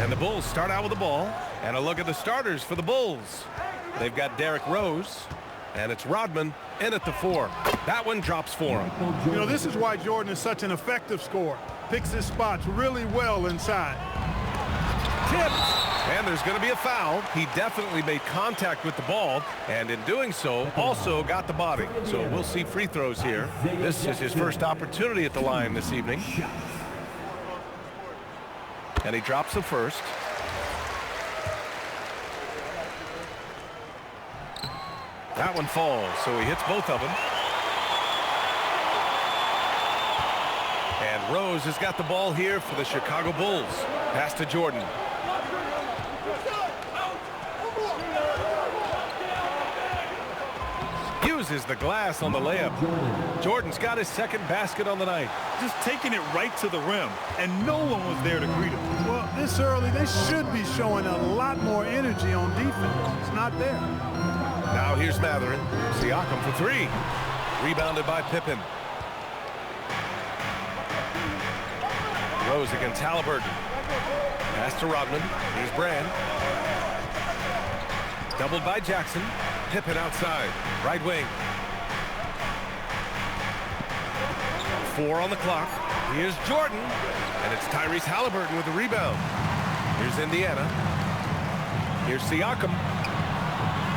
And the Bulls start out with the ball. And a look at the starters for the Bulls. They've got Derrick Rose. And it's Rodman in at the 4. That one drops for him. You know, this is why Jordan is such an effective scorer. Picks his spots really well inside. Tipped. And there's going to be a foul. He definitely made contact with the ball. And in doing so, also got the body. So we'll see free throws here. This is his first opportunity at the line this evening. And he drops the first. That one falls, so he hits both of them. And Rose has got the ball here for the Chicago Bulls. Pass to Jordan. Uses the glass on the layup. Jordan's got his second basket on the night. Just taking it right to the rim, and no one was there to greet him. Well, this early, they should be showing a lot more energy on defense. It's not there. Now here's Matherin. Siakam for 3. Rebounded by Pippen. Rose against Halliburton. Pass to Rodman. Here's Brand. Doubled by Jackson. Pippen outside. Right wing. 4 on the clock. Here's Jordan. And it's Tyrese Halliburton with the rebound. Here's Indiana. Here's Siakam.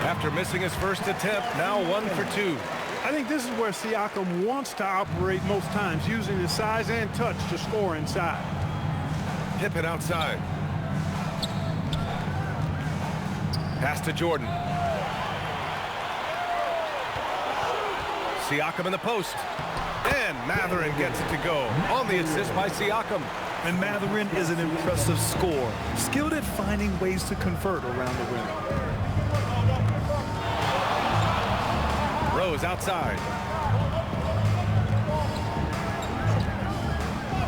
After missing his first attempt, now 1 for 2. I think this is where Siakam wants to operate most times, using his size and touch to score inside. Pippen outside. Pass to Jordan. Siakam in the post. And Matherin gets it to go on the assist by Siakam. And Matherin is an impressive scorer, skilled at finding ways to convert around the rim. Rose outside.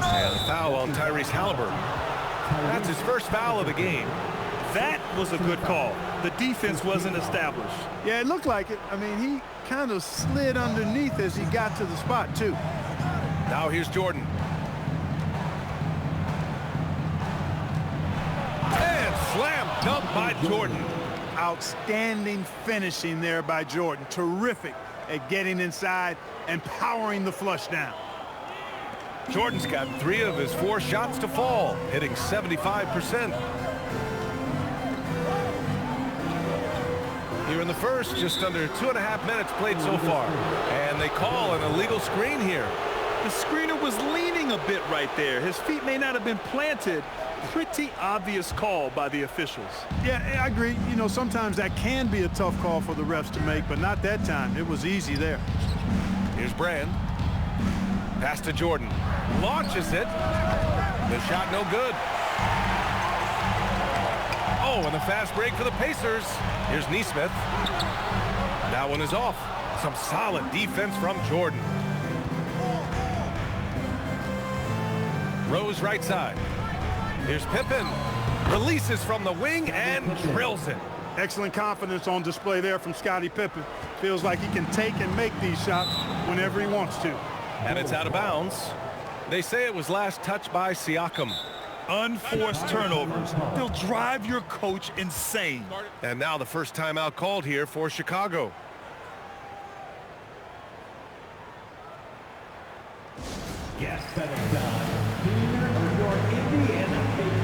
And a foul on Tyrese Halliburton. That's his first foul of the game. That was a good call. The defense wasn't established. Yeah, it looked like it. I mean, he kind of slid underneath as he got to the spot, too. Now here's Jordan. And slam dunk by Jordan. Outstanding finishing there by Jordan. Terrific at getting inside and powering the flush down. Jordan's got 3 of his 4 shots to fall, hitting 75%. Here in the first, just under 2.5 minutes played so far. And they call an illegal screen here. The screener was leaning a bit right there. His feet may not have been planted. Pretty obvious call by the officials. Yeah, I agree. You know, sometimes that can be a tough call for the refs to make, but not that time. It was easy there. Here's Brand. Pass to Jordan. Launches it. The shot no good. Oh, and a fast break for the Pacers. Here's Nesmith. That one is off. Some solid defense from Jordan. Rose right side. Here's Pippen. Releases from the wing and drills it. Excellent confidence on display there from Scottie Pippen. Feels like he can take and make these shots whenever he wants to. And it's out of bounds. They say it was last touched by Siakam. Unforced turnovers. They'll drive your coach insane. And now the first timeout called here for Chicago. Yes, settle down. Here are your Indiana Pacers.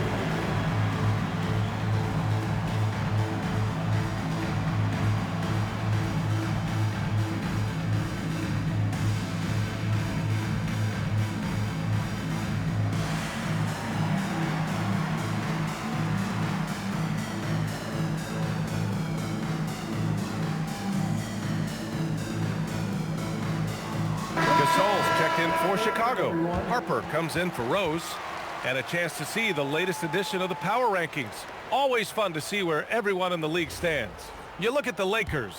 Gasol's checked in for Chicago. Harper comes in for Rose. And a chance to see the latest edition of the power rankings. Always fun to see where everyone in the league stands. You look at the Lakers.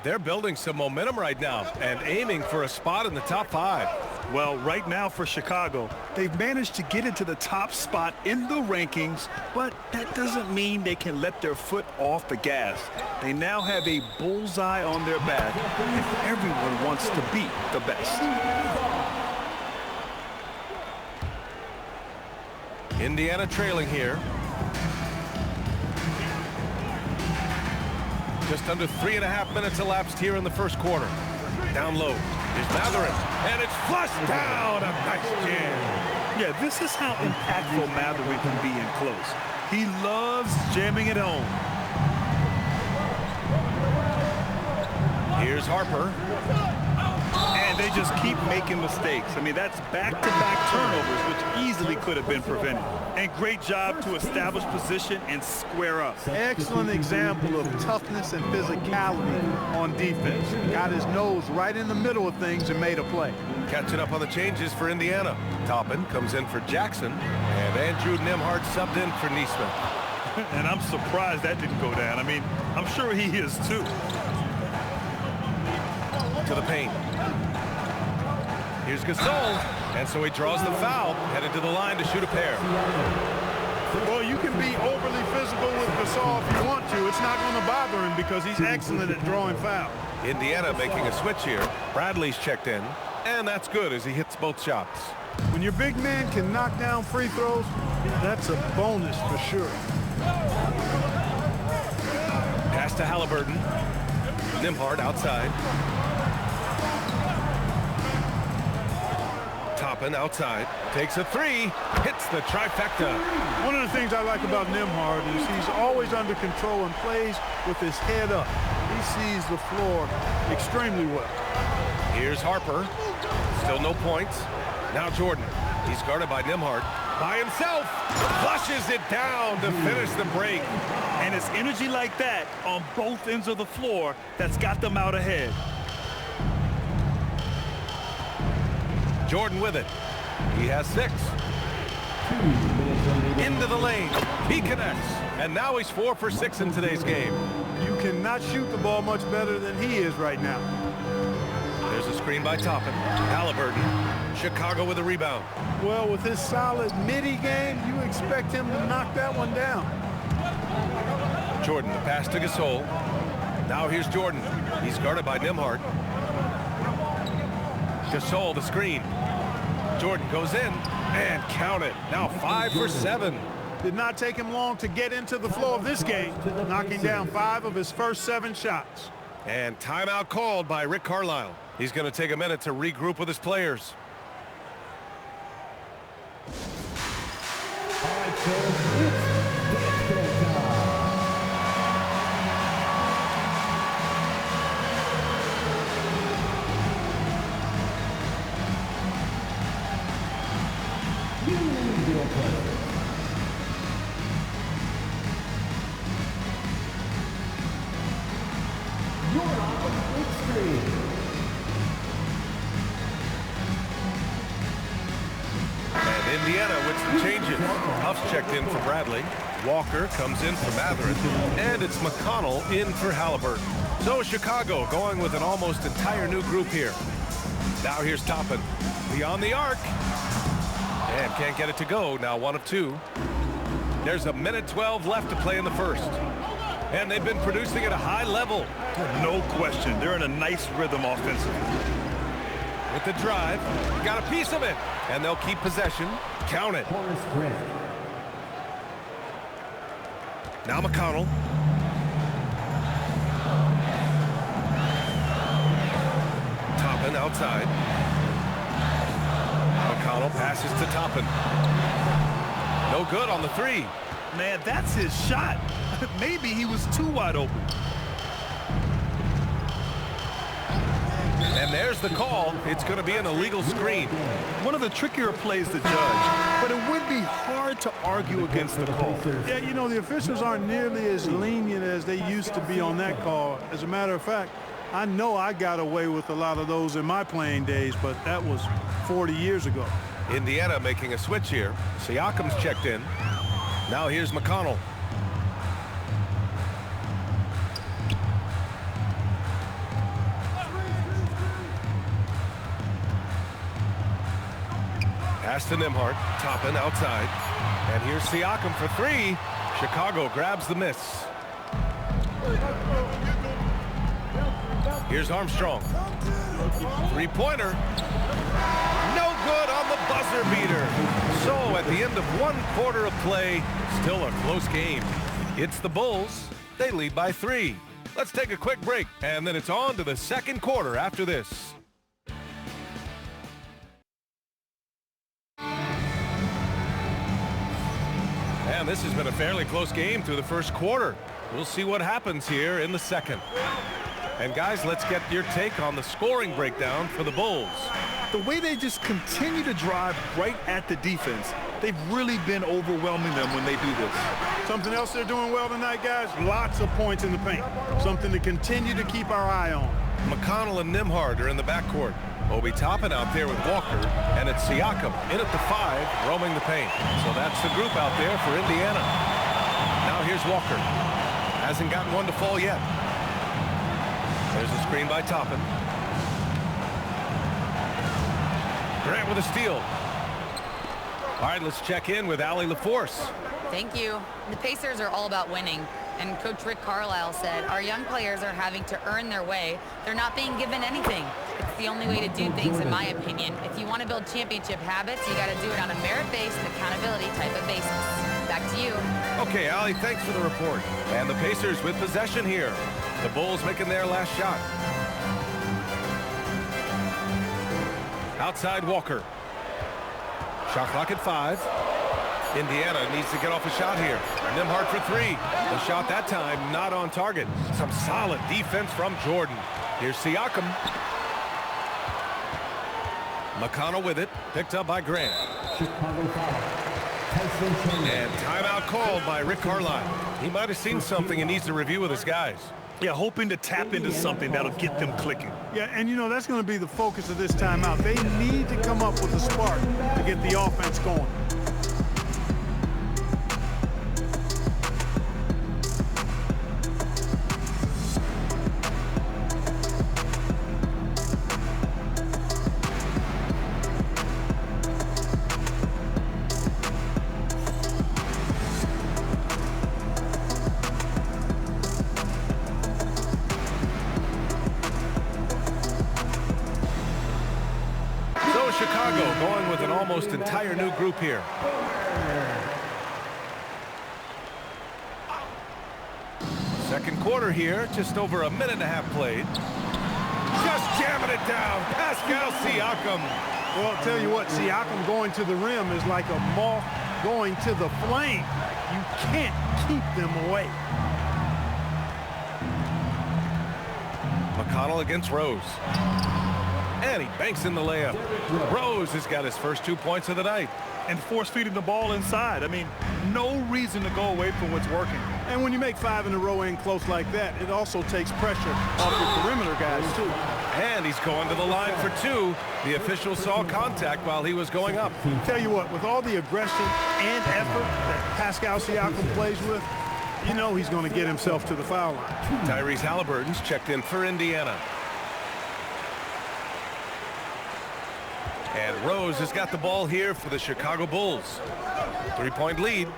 They're building some momentum right now and aiming for a spot in the top 5. Well, right now for Chicago, they've managed to get into the top spot in the rankings, but that doesn't mean they can let their foot off the gas. They now have a bullseye on their back, and everyone wants to beat the best. Indiana trailing here. Just under 3.5 minutes elapsed here in the first quarter. Down low. Here's Matherin, and it's flushed down. A nice jam. Yeah, this is how impactful Matherin can be in close. He loves jamming it home. Here's Harper. And they just keep making mistakes. I mean, that's back-to-back turnovers, which easily could have been prevented. And great job to establish position and square up. Excellent example of toughness and physicality on defense. Got his nose right in the middle of things and made a play. Catching up on the changes for Indiana. Toppin comes in for Jackson, and Andrew Nembhard subbed in for Neesmith. And I'm surprised that didn't go down. I mean, I'm sure he is too. To the paint. Here's Gasol, and so he draws the foul, headed to the line to shoot a pair. Well, you can be overly physical with Gasol if you want to. It's not going to bother him because he's excellent at drawing fouls. Indiana making a switch here. Bradley's checked in, and that's good as he hits both shots. When your big man can knock down free throws, that's a bonus for sure. Pass to Halliburton. Nembhard outside. Toppin outside, takes a three, hits the trifecta. One of the things I like about Nembhard is he's always under control and plays with his head up. He sees the floor extremely well. Here's Harper, still no points. Now Jordan, he's guarded by Nembhard. By himself, flushes it down to finish the break. And it's energy like that on both ends of the floor that's got them out ahead. Jordan with it. He has 6. Into the lane. He connects. And now he's 4 for 6 in today's game. You cannot shoot the ball much better than he is right now. There's a screen by Toppin. Halliburton. Chicago with a rebound. Well, with his solid midi game, you expect him to knock that one down. Jordan, the pass to Gasol. Now here's Jordan. He's guarded by Nembhard. Gasol, the screen. Jordan goes in and count it. Now 5 for 7. Did not take him long to get into the flow of this game, knocking down 5 of his first 7 shots. And timeout called by Rick Carlisle. He's going to take a minute to regroup with his players. All right, so it's gameplay time. You're on the big screen. And Indiana with some changes. Huff's checked in for Bradley. Walker comes in for Matherin. And it's McConnell in for Halliburton. So Chicago going with an almost entire new group here. Now here's Toppin. Beyond the arc. And can't get it to go. Now 1 of 2. There's a minute 12 left to play in the first. And they've been producing at a high level. No question. They're in a nice rhythm offensively. With the drive, got a piece of it. And they'll keep possession. Count it. Now McConnell. Toppin outside. McConnell passes to Toppin. No good on the 3. Man, that's his shot. Maybe he was too wide open. And there's the call. It's going to be an illegal screen. One of the trickier plays to judge, but it would be hard to argue against the call. Yeah, you know, the officials aren't nearly as lenient as they used to be on that call. As a matter of fact, I know I got away with a lot of those in my playing days, but that was 40 years ago. Indiana making a switch here. Siakam's checked in. Now here's McConnell. Pass to Nembhard. Toppin outside. And here's Siakam for 3. Chicago grabs the miss. Here's Armstrong. 3-pointer. No good on the buzzer beater. So at the end of 1 quarter of play, still a close game. It's the Bulls. They lead by 3. Let's take a quick break, and then it's on to the second quarter after this. And this has been a fairly close game through the first quarter. We'll see what happens here in the second. And guys, let's get your take on the scoring breakdown for the Bulls. The way they just continue to drive right at the defense, they've really been overwhelming them when they do this. Something else they're doing well tonight, guys, lots of points in the paint. Something to continue to keep our eye on. McConnell and Nembhard are in the backcourt. Obi Toppin out there with Walker, and it's Siakam in at the 5, roaming the paint. So that's the group out there for Indiana. Now here's Walker. Hasn't gotten one to fall yet. There's a screen by Toppin. Grant with a steal. All right, let's check in with Allie LaForce. Thank you. The Pacers are all about winning. And Coach Rick Carlisle said, our young players are having to earn their way. They're not being given anything. It's the only way to do things, in my opinion. If you want to build championship habits, you got to do it on a merit-based, accountability type of basis. Back to you. Okay, Allie, thanks for the report. And the Pacers with possession here. The Bulls making their last shot. Outside Walker. Shot clock at 5. Indiana needs to get off a shot here. Nembhard for 3. The shot that time not on target. Some solid defense from Jordan. Here's Siakam. McConnell with it. Picked up by Grant. And timeout called by Rick Carlisle. He might have seen something and needs to review with his guys. Yeah, hoping to tap into something that'll get them clicking. Yeah, and you know, that's going to be the focus of this timeout. They need to come up with a spark to get the offense going. Chicago going with an almost entire new group here. Second quarter here, just over a minute and a half played. Just jamming it down, Pascal Siakam. Well, I'll tell you what, Siakam going to the rim is like a moth going to the flame. You can't keep them away. McConnell against Rose. And he banks in the layup. Rose has got his first 2 points of the night. And force feeding the ball inside. I mean, no reason to go away from what's working. And when you make 5 in a row in close like that, it also takes pressure off your perimeter guys, too. And he's going to the line for 2. The official saw contact while he was going up. Tell you what, with all the aggression and effort that Pascal Siakam plays with, you know he's going to get himself to the foul line. Tyrese Halliburton's checked in for Indiana. And Rose has got the ball here for the Chicago Bulls. 3-point lead.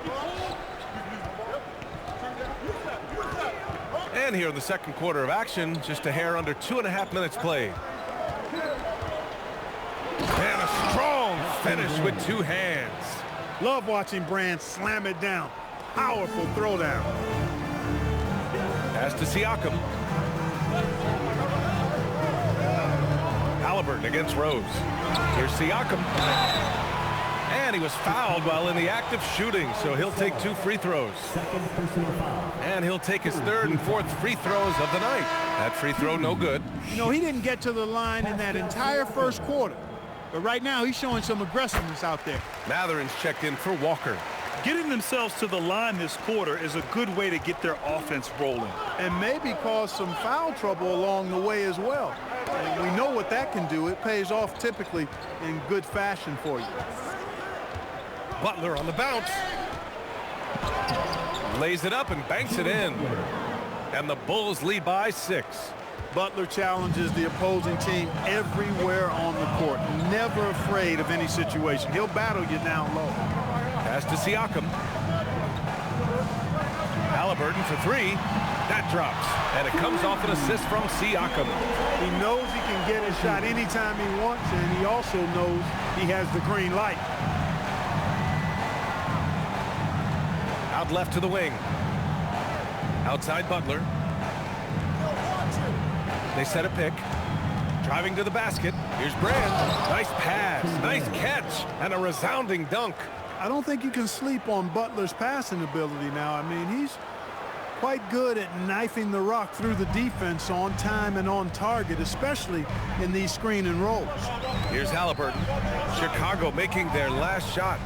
And here in the second quarter of action, just a hair under 2.5 minutes played. And a strong finish with 2 hands. Love watching Brand slam it down. Powerful throwdown. Pass to Siakam. Halliburton against Rose. Here's Siakam. And he was fouled while in the act of shooting, so he'll take 2 free throws. And he'll take his 3rd and 4th free throws of the night. That free throw no good. You know, he didn't get to the line in that entire first quarter. But right now, he's showing some aggressiveness out there. Matherin's checked in for Walker. Getting themselves to the line this quarter is a good way to get their offense rolling. And maybe cause some foul trouble along the way as well. And we know what that can do. It pays off typically in good fashion for you. Butler on the bounce. Lays it up and banks it in. And the Bulls lead by 6. Butler challenges the opposing team everywhere on the court. Never afraid of any situation. He'll battle you down low. Pass to Siakam. Halliburton for 3. That drops. And it comes off an assist from Siakam. He knows he can get his shot anytime he wants, and he also knows he has the green light. Out left to the wing. Outside Butler. They set a pick. Driving to the basket. Here's Brand. Nice pass. Nice catch. And a resounding dunk. I don't think you can sleep on Butler's passing ability now. I mean, he's quite good at knifing the rock through the defense on time and on target, especially in these screen and rolls. Here's Halliburton. Chicago making their last shot.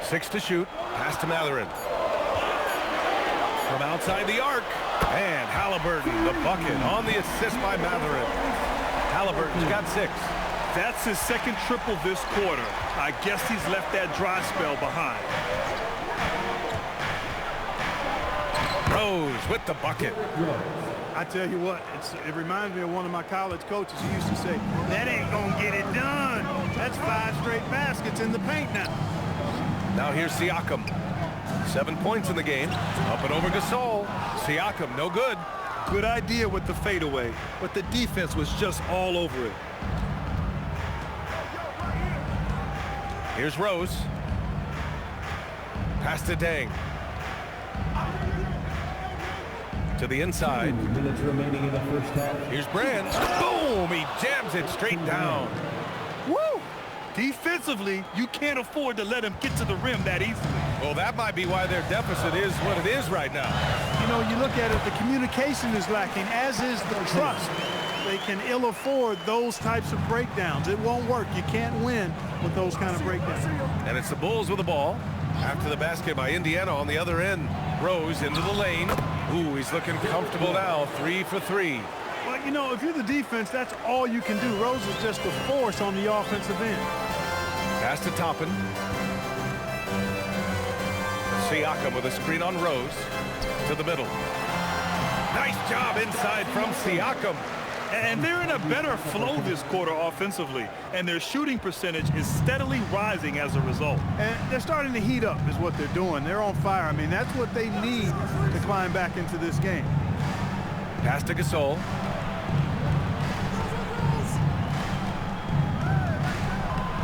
Six to shoot. Pass to Matherin. From outside the arc. And Halliburton, the bucket on the assist by Matherin. Halliburton's got 6. That's his second triple this quarter. I guess he's left that dry spell behind. Rose with the bucket. I tell you what, it reminds me of one of my college coaches who used to say, that ain't gonna get it done. That's 5 straight baskets in the paint now. Now here's Siakam. 7 points in the game. Up and over Gasol. Siakam, no good. Good idea with the fadeaway, but the defense was just all over it. Here's Rose. Pass to Dang. To the inside. 2 minutes remaining in the first half. Here's Brand. Boom! He jams it straight down. Woo! Defensively, you can't afford to let him get to the rim that easily. Well, that might be why their deficit is what it is right now. You know, you look at it, the communication is lacking, as is the trust. They can ill afford those types of breakdowns. It won't work. You can't win with those kind of breakdowns. And it's the Bulls with the ball. After the basket by Indiana on the other end. Rose into the lane. Ooh, he's looking comfortable now. 3 for 3. Well, you know, if you're the defense, that's all you can do. Rose is just a force on the offensive end. Pass to Toppin. Siakam with a screen on Rose. To the middle. Nice job inside from Siakam. And they're in a better flow this quarter offensively, and their shooting percentage is steadily rising as a result. And they're starting to heat up is what they're doing. They're on fire. I mean, that's what they need to climb back into this game. Pass to Gasol.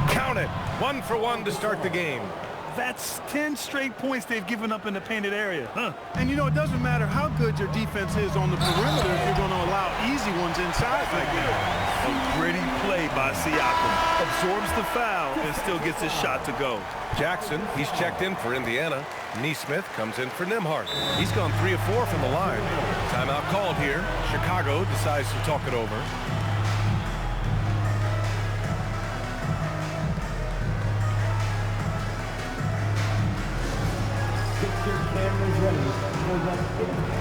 Count it. 1 for 1 to start the game. That's 10 straight points they've given up in the painted area. And, you know, it doesn't matter how good your defense is on the perimeter if you're going to allow easy ones inside like that. A gritty play by Siakam. Absorbs the foul and still gets his shot to go. Jackson, he's checked in for Indiana. Neesmith comes in for Nembhard. He's gone 3 of 4 from the line. Timeout called here. Chicago decides to talk it over. Get your cameras ready for the fifth.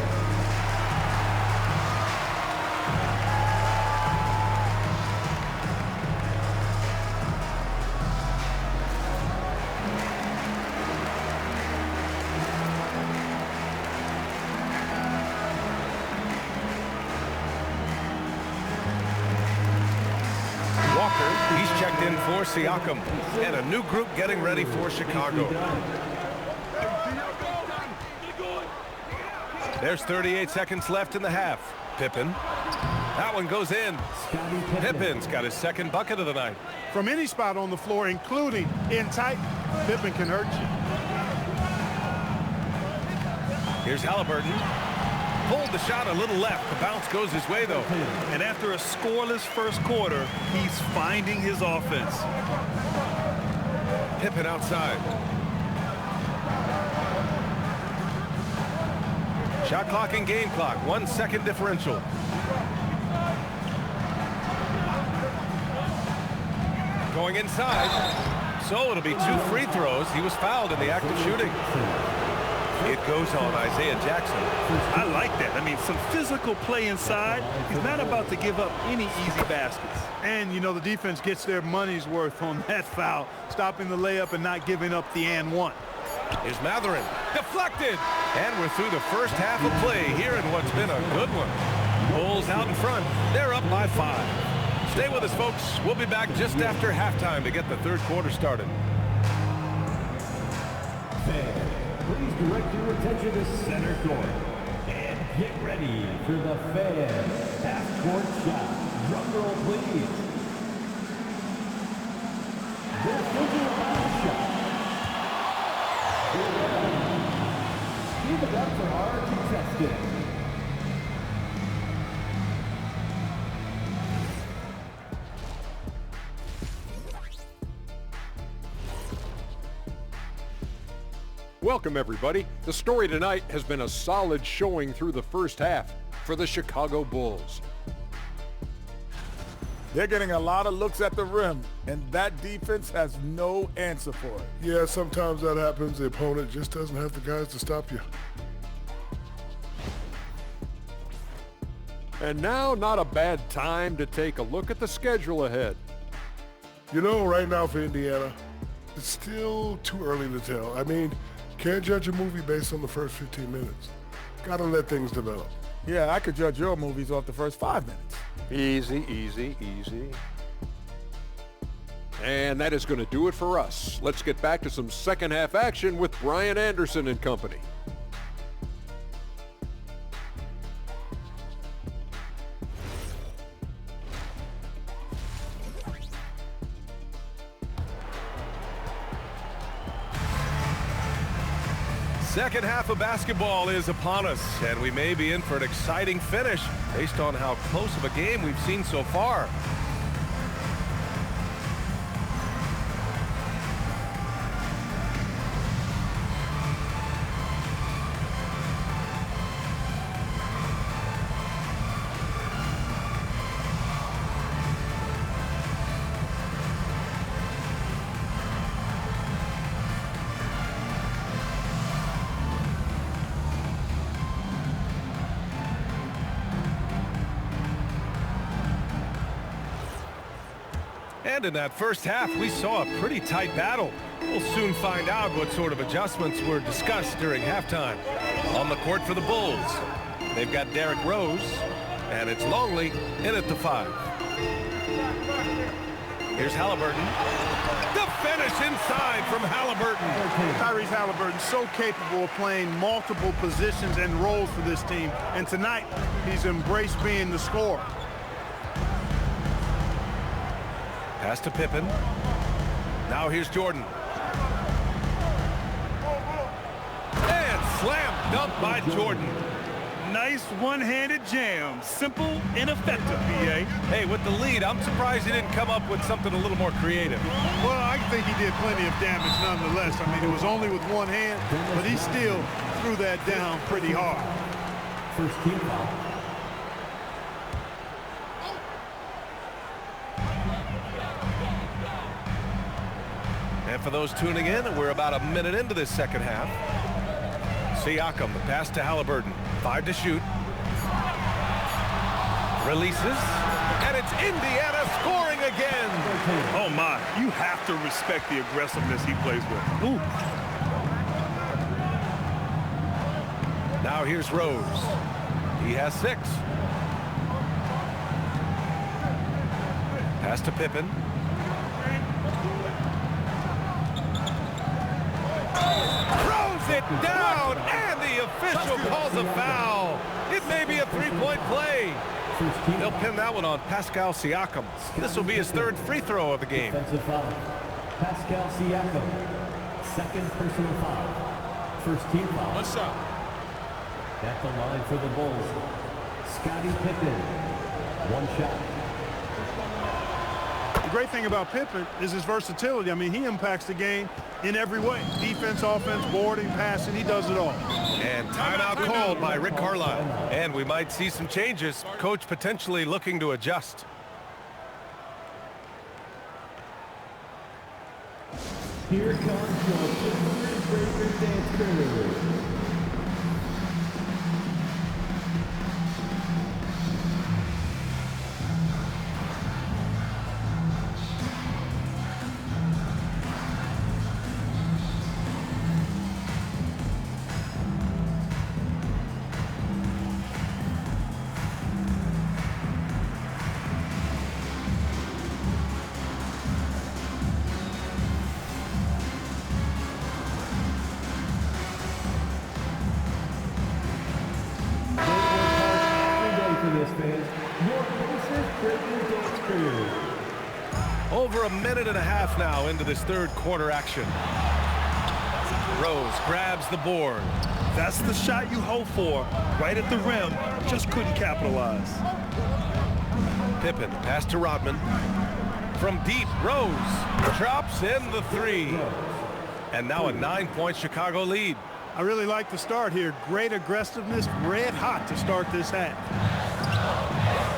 He's checked in for Siakam. And a new group getting ready for Chicago. There's 38 seconds left in the half. Pippen. That one goes in. Pippen's got his second bucket of the night. From any spot on the floor, including in tight, Pippen can hurt you. Here's Halliburton. Pulled the shot a little left. The bounce goes his way, though. And after a scoreless first quarter, he's finding his offense. Pippen outside. Shot clock and game clock. 1 second differential. Going inside. So it'll be 2 free throws. He was fouled in the act of shooting. It goes on Isaiah Jackson. I like that. I mean, some physical play inside. He's not about to give up any easy baskets. And, you know, the defense gets their money's worth on that foul, stopping the layup and not giving up the and one. Here's Matherin. Deflected. And we're through the first half of play here in what's been a good one. Bulls out in front. They're up by 5. Stay with us, folks. We'll be back just after halftime to get the third quarter started. Please direct your attention to center court and get ready for the fan half-court shot. Drum roll, please. it up for our contestant. Welcome, everybody. The story tonight has been a solid showing through the first half for the Chicago Bulls. They're getting a lot of looks at the rim, and that defense has no answer for it. Yeah, sometimes that happens. The opponent just doesn't have the guys to stop you. And now, not a bad time to take a look at the schedule ahead. You know, right now for Indiana, it's still too early to tell. I mean, can't judge a movie based on the first 15 minutes. Gotta let things develop. Yeah, I could judge your movies off the first 5 minutes. Easy, easy, easy. And that is going to do it for us. Let's get back to some second half action with Brian Anderson and company. Second half of basketball is upon us, and we may be in for an exciting finish based on how close of a game we've seen so far. And in that first half, we saw a pretty tight battle. We'll soon find out what sort of adjustments were discussed during halftime. On the court for the Bulls, they've got Derrick Rose, and it's Longley in at the 5. Here's Halliburton. The finish inside from Halliburton. Tyrese Halliburton so capable of playing multiple positions and roles for this team. And tonight, he's embraced being the scorer. Pass to Pippen. Now here's Jordan. And slam dunk by Jordan. Nice one-handed jam. Simple and effective, BA. Hey, with the lead, I'm surprised he didn't come up with something a little more creative. Well, I think he did plenty of damage nonetheless. I mean, it was only with one hand, but he still threw that down pretty hard. First team foul. And for those tuning in, we're about a minute into this second half. Siakam, the pass to Halliburton. 5 to shoot. Releases. And it's Indiana scoring again. Oh, my. You have to respect the aggressiveness he plays with. Ooh. Now here's Rose. He has 6. Pass to Pippen. It down, and the official calls a foul. It may be a three-point play. They'll pin that one on Pascal Siakam. This will be his 3rd free throw of the game. Defensive foul. Pascal Siakam. 2nd personal foul. First team foul. What's up? At the line for the Bulls, Scottie Pippen. 1 shot. The great thing about Pippen is his versatility. I mean, he impacts the game in every way. Defense, offense, boarding, passing, he does it all. And timeout called by Rick Carlisle. And we might see some changes. Coach potentially looking to adjust. Here comes your favorite dance crew. Over a minute and a half now into this 3rd quarter action. Rose grabs the board. That's the shot you hope for, right at the rim. Just couldn't capitalize. Pippen, pass to Rodman. From deep, Rose drops in the three. And now a 9-point Chicago lead. I really like the start here. Great aggressiveness, red hot to start this half.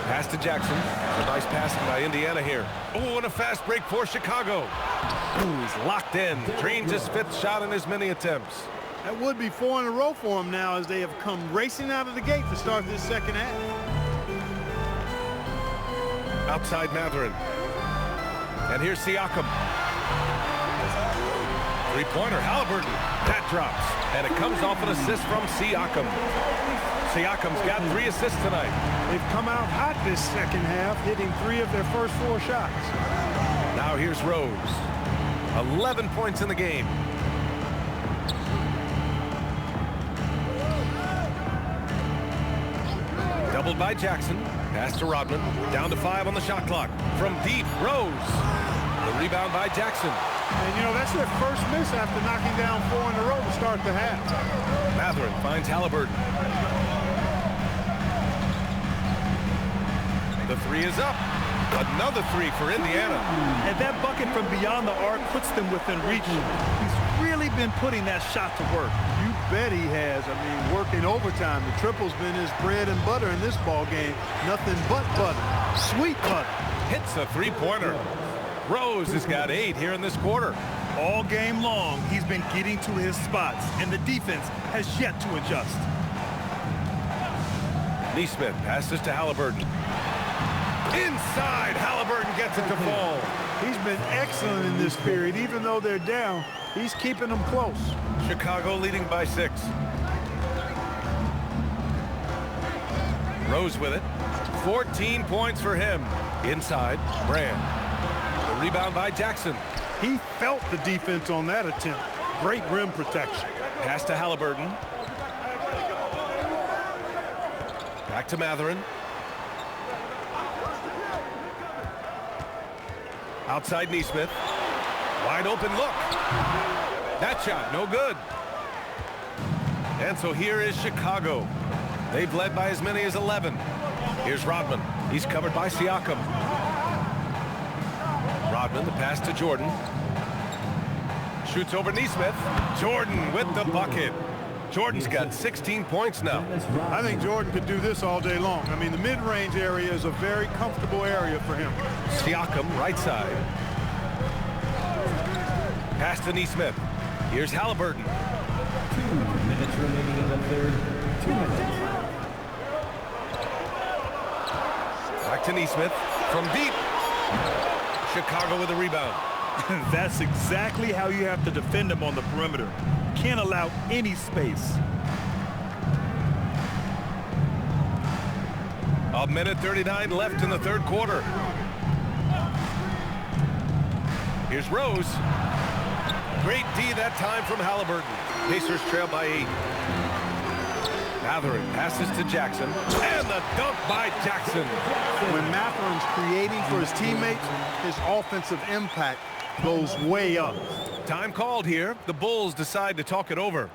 Pass to Jackson. A nice passing by Indiana here. Oh, and a fast break for Chicago. Ooh, he's locked in. Drains his 5th shot in as many attempts. That would be 4 in a row for him now as they have come racing out of the gate to start this second half. Outside Matherin. And here's Siakam. Three-pointer, Halliburton. That drops. And it comes off an assist from Siakam. Siakam's got 3 assists tonight. They've come out hot this second half, hitting 3 of their first 4 shots. Now here's Rose. 11 points in the game. Doubled by Jackson. Pass to Rodman. Down to 5 on the shot clock. From deep, Rose. The rebound by Jackson. And, you know, that's their first miss after knocking down 4 in a row to start the half. Matherin finds Halliburton. The 3 is up. Another 3 for Indiana. And that bucket from beyond the arc puts them within reach. He's really been putting that shot to work. You bet he has. I mean, working overtime. The triple's been his bread and butter in this ball game. Nothing but butter. Sweet butter. Hits a 3-pointer. Rose has got 8 here in this quarter. All game long, he's been getting to his spots, and the defense has yet to adjust. Nesmith passes to Halliburton. Inside, Halliburton gets it to fall. He's been excellent in this period. Even though they're down, he's keeping them close. Chicago leading by 6. Rose with it. 14 points for him. Inside, Brand. The rebound by Jackson. He felt the defense on that attempt. Great rim protection. Pass to Halliburton. Back to Matherin. Outside Nesmith. Wide open look. That shot, no good. And so here is Chicago. They've led by as many as 11. Here's Rodman. He's covered by Siakam. Rodman, the pass to Jordan. Shoots over Nesmith. Jordan with the bucket. Jordan's got 16 points now. I think Jordan could do this all day long. I mean, the mid-range area is a very comfortable area for him. Siakam, right side. Pass to Nesmith. Here's Halliburton. 2 minutes remaining in the third. 2 minutes. Back to Nesmith. From deep. Chicago with a rebound. That's exactly how you have to defend him on the perimeter. Can't allow any space. A minute 39 left in the third quarter. Here's Rose. Great D that time from Halliburton. Pacers trail by 8. Matherin passes to Jackson. And the dunk by Jackson. When Matherin's creating for his teammates, his offensive impact goes way up. Time called here. The Bulls decide to talk it over.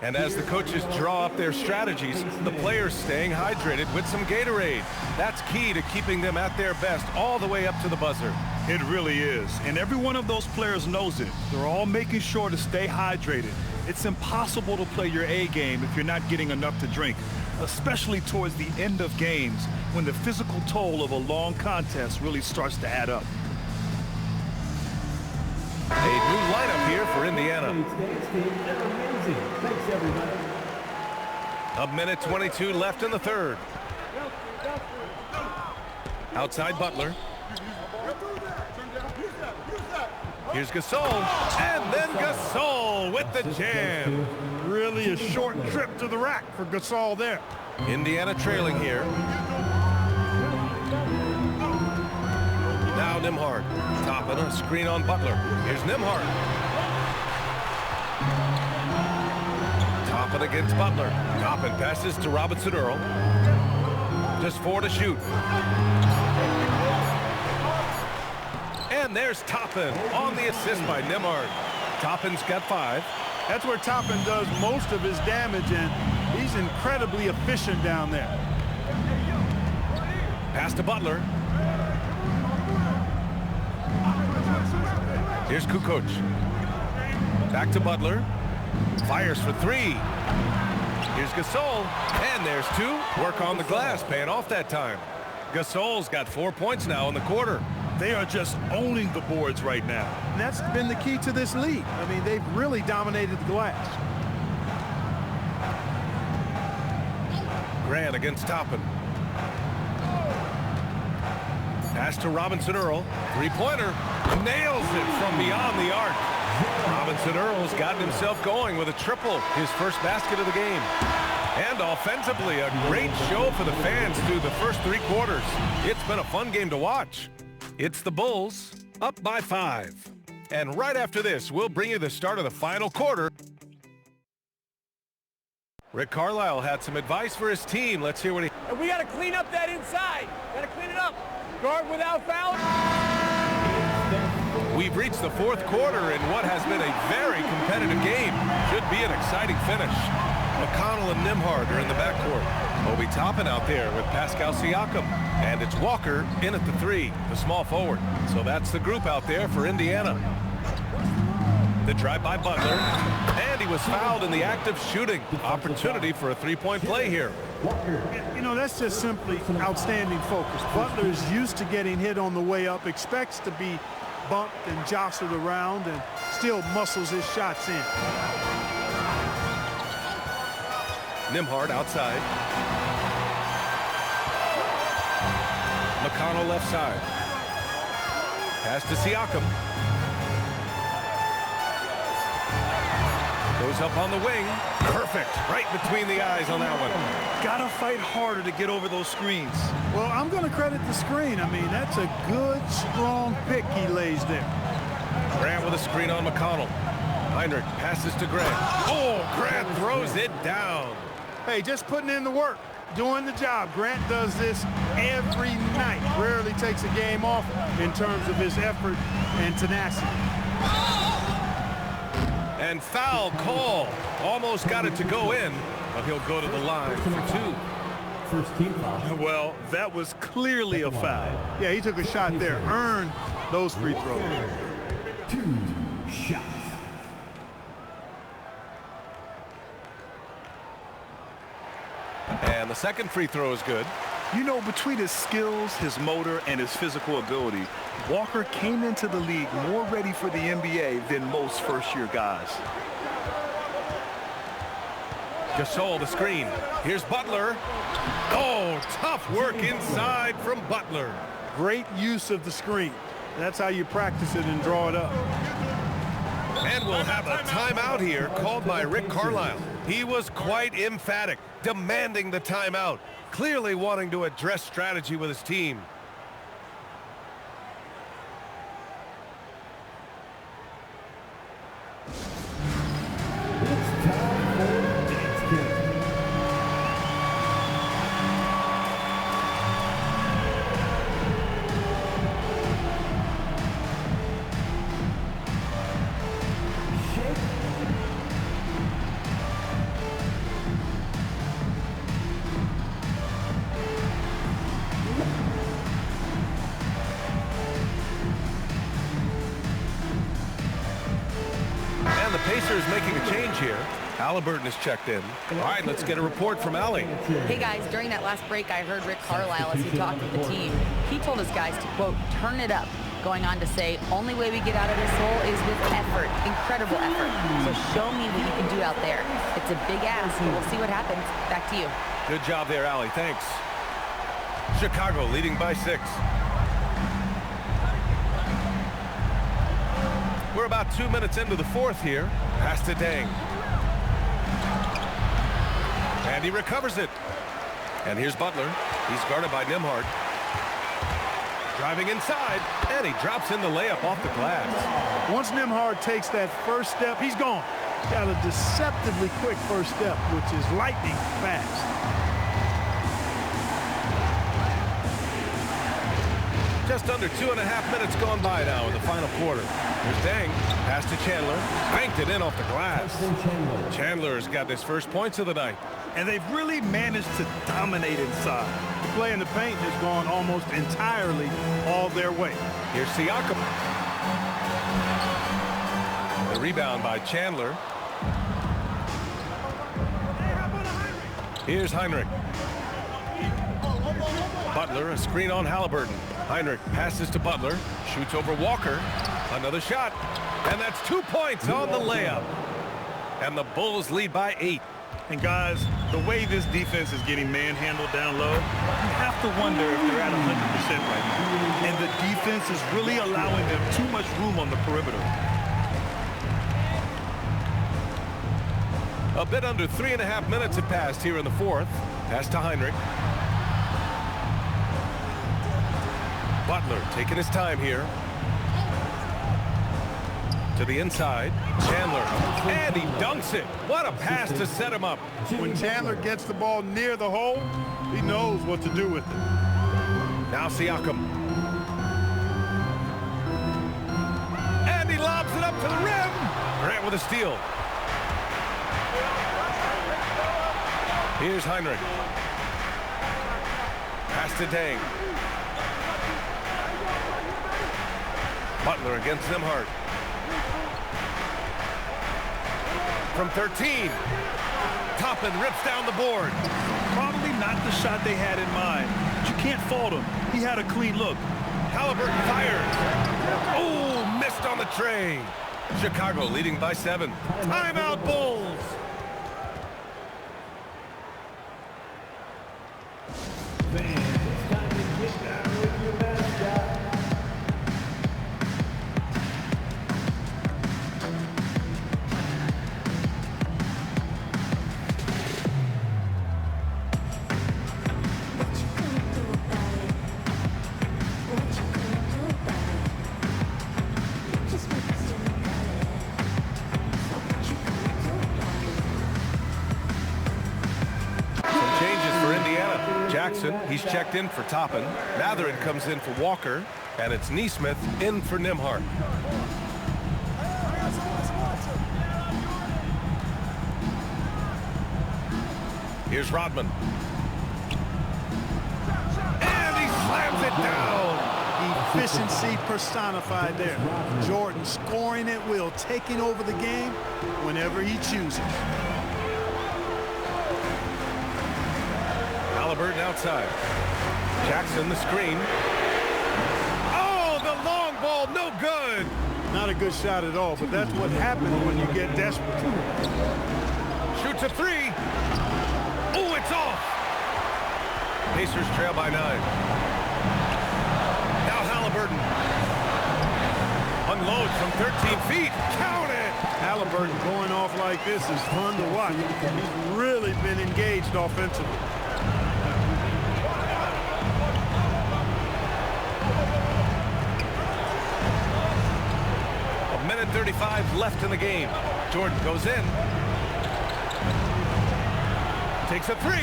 And as the coaches draw up their strategies, the players staying hydrated with some Gatorade. That's key to keeping them at their best all the way up to the buzzer. It really is. And every one of those players knows it. They're all making sure to stay hydrated. It's impossible to play your A game if you're not getting enough to drink, especially towards the end of games when the physical toll of a long contest really starts to add up. A new lineup here for Indiana. Thanks, everybody. A minute 22 left in the third. Outside Butler. Here's Gasol, and then Gasol with the jam. Really a short trip to the rack for Gasol there. Indiana trailing here. Now Nembhard. Toppin, a screen on Butler. Here's Nembhard. Toppin against Butler. Toppin passes to Robinson Earl. Just 4 to shoot. And there's Toppin on the assist by Nembhard. Toppin's got 5. That's where Toppin does most of his damage, and he's incredibly efficient down there. Pass to Butler. Here's Kukoc. Back to Butler. Fires for three. Here's Gasol. And there's two. Work on the glass, paying off that time. Gasol's got 4 points now in the quarter. They are just owning the boards right now. And that's been the key to this league. I mean, they've really dominated the glass. Grant against Toppin. Pass to Robinson Earl. Three-pointer. Nails it from beyond the arc. Robinson Earl's gotten himself going with a triple, his first basket of the game. And offensively, a great show for the fans through the first three quarters. It's been a fun game to watch. It's the Bulls up by 5. And right after this, we'll bring you the start of the final quarter. Rick Carlisle had some advice for his team. Let's hear what he... And we got to clean up that inside. Got to clean it up. Guard without foul. We've reached the fourth quarter in what has been a very competitive game. Should be an exciting finish. McConnell and Nembhard are in the backcourt. Obi Toppin out there with Pascal Siakam. And it's Walker in at the three, the small forward. So that's the group out there for Indiana. The drive by Butler. And he was fouled in the act of shooting. Opportunity for a three-point play here. You know, that's just simply outstanding focus. Butler is used to getting hit on the way up, expects to be bumped and jostled around, and still muscles his shots in. Nembhard outside. McConnell left side. Pass to Siakam. Goes up on the wing. Perfect. Right between the eyes on that one. Gotta fight harder to get over those screens. Well, I'm going to credit the screen. I mean, that's a good, strong pick he lays there. Grant with a screen on McConnell. Heinrich passes to Grant. Oh, Grant throws it down. Hey, just putting in the work, doing the job. Grant does this every night. Rarely takes a game off in terms of his effort and tenacity. And foul call. Almost got it to go in, but he'll go to the line for two. First team foul. Well, that was clearly a foul. Yeah, he took a shot there. Earned those free throws. 2 shots. And the second free throw is good. You know, between his skills, his motor, and his physical ability, Walker came into the league more ready for the NBA than most first-year guys. Gasol the screen. Here's Butler. Oh, tough work inside from Butler. Great use of the screen. That's how you practice it and draw it up. And we'll have a timeout here called by Rick Carlisle. He was quite emphatic, demanding the timeout, clearly wanting to address strategy with his team. It's time for Dance Kick. And the Pacers making a change here. Halliburton is checked in. All right, let's get a report from Allie. Hey guys, during that last break, I heard Rick Carlisle as he talked with the team. He told his guys to, quote, turn it up, going on to say, only way we get out of this hole is with effort, incredible effort. So show me what you can do out there. It's a big ask, but we'll see what happens. Back to you. Good job there, Allie. Thanks. Chicago leading by 6. We're about 2 minutes into the fourth here. Pass to Dang. And he recovers it. And here's Butler. He's guarded by Nembhard. Driving inside, and he drops in the layup off the glass. Once Nembhard takes that first step, he's gone. Got a deceptively quick first step, which is lightning fast. Just under 2.5 minutes gone by now in the final quarter. Here's Dang, pass to Chandler, banked it in off the glass. Chandler's got his first points of the night. And they've really managed to dominate inside. The play in the paint has gone almost entirely all their way. Here's Siakam. The rebound by Chandler. Here's Heinrich. Butler, a screen on Halliburton. Heinrich passes to Butler, shoots over Walker. Another shot, and that's 2 points on the layup. And the Bulls lead by 8. And guys, the way this defense is getting manhandled down low, you have to wonder if they're at 100% right now. And the defense is really allowing them too much room on the perimeter. A bit under 3.5 minutes have passed here in the fourth. Pass to Heinrich. Butler taking his time here. To the inside, Chandler, and he dunks it. What a pass to set him up. When Chandler gets the ball near the hole, he knows what to do with it. Now Siakam. And he lobs it up to the rim. Grant with a steal. Here's Heinrich. Pass to Dang. Butler against Nembhard. From 13. Toppin rips down the board. Probably not the shot they had in mind, but you can't fault him. He had a clean look. Halliburton fires. Oh, missed on the tray. Chicago leading by 7. Timeout, Bulls. He's checked in for Toppin. Matherin comes in for Walker, and it's Nesmith in for Nembhard. Here's Rodman. And he slams it down. Efficiency personified there. Jordan scoring at will, taking over the game whenever he chooses. Halliburton outside. Jackson the screen. Oh, the long ball, no good. Not a good shot at all, but that's what happens when you get desperate. Shoots a 3. Oh, it's off. Pacers trail by 9. Now Halliburton. Unloads from 13 feet. Count it. Halliburton going off like this is fun to watch. He's really been engaged offensively. 35 left in the game. Jordan goes in. Takes a 3.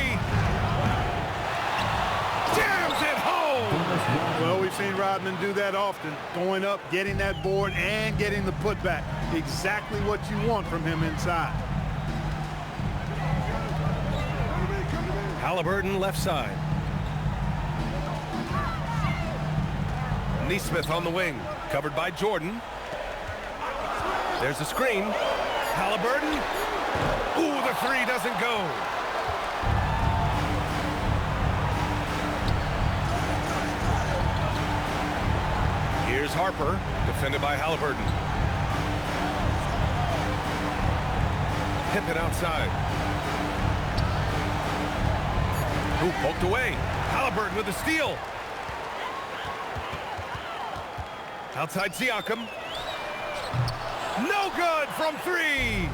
Jams it home. Well, we've seen Rodman do that often. Going up, getting that board, and getting the putback. Exactly what you want from him inside. Halliburton left side. Nesmith on the wing. Covered by Jordan. There's a screen. Halliburton. Ooh, the 3 doesn't go. Here's Harper, defended by Halliburton. Pippen outside. Ooh, poked away. Halliburton with a steal. Outside Siakam. No good from 3.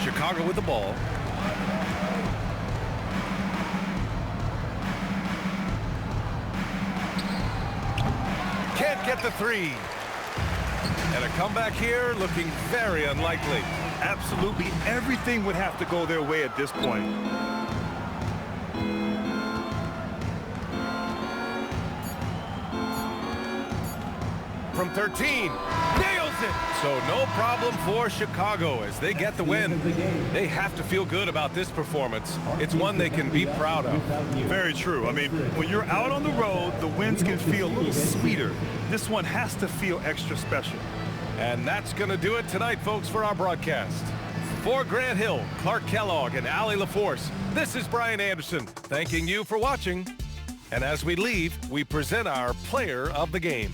Chicago with the ball. Can't get the 3. And a comeback here looking very unlikely. Absolutely everything would have to go their way at this point. from 13. Nails it! So no problem for Chicago as they get the win. They have to feel good about this performance. It's one they can be proud of. Very true. I mean, when you're out on the road, the wins can feel a little sweeter. This one has to feel extra special. And that's going to do it tonight, folks, for our broadcast. For Grant Hill, Clark Kellogg, and Allie LaForce, this is Brian Anderson, thanking you for watching. And as we leave, we present our player of the game.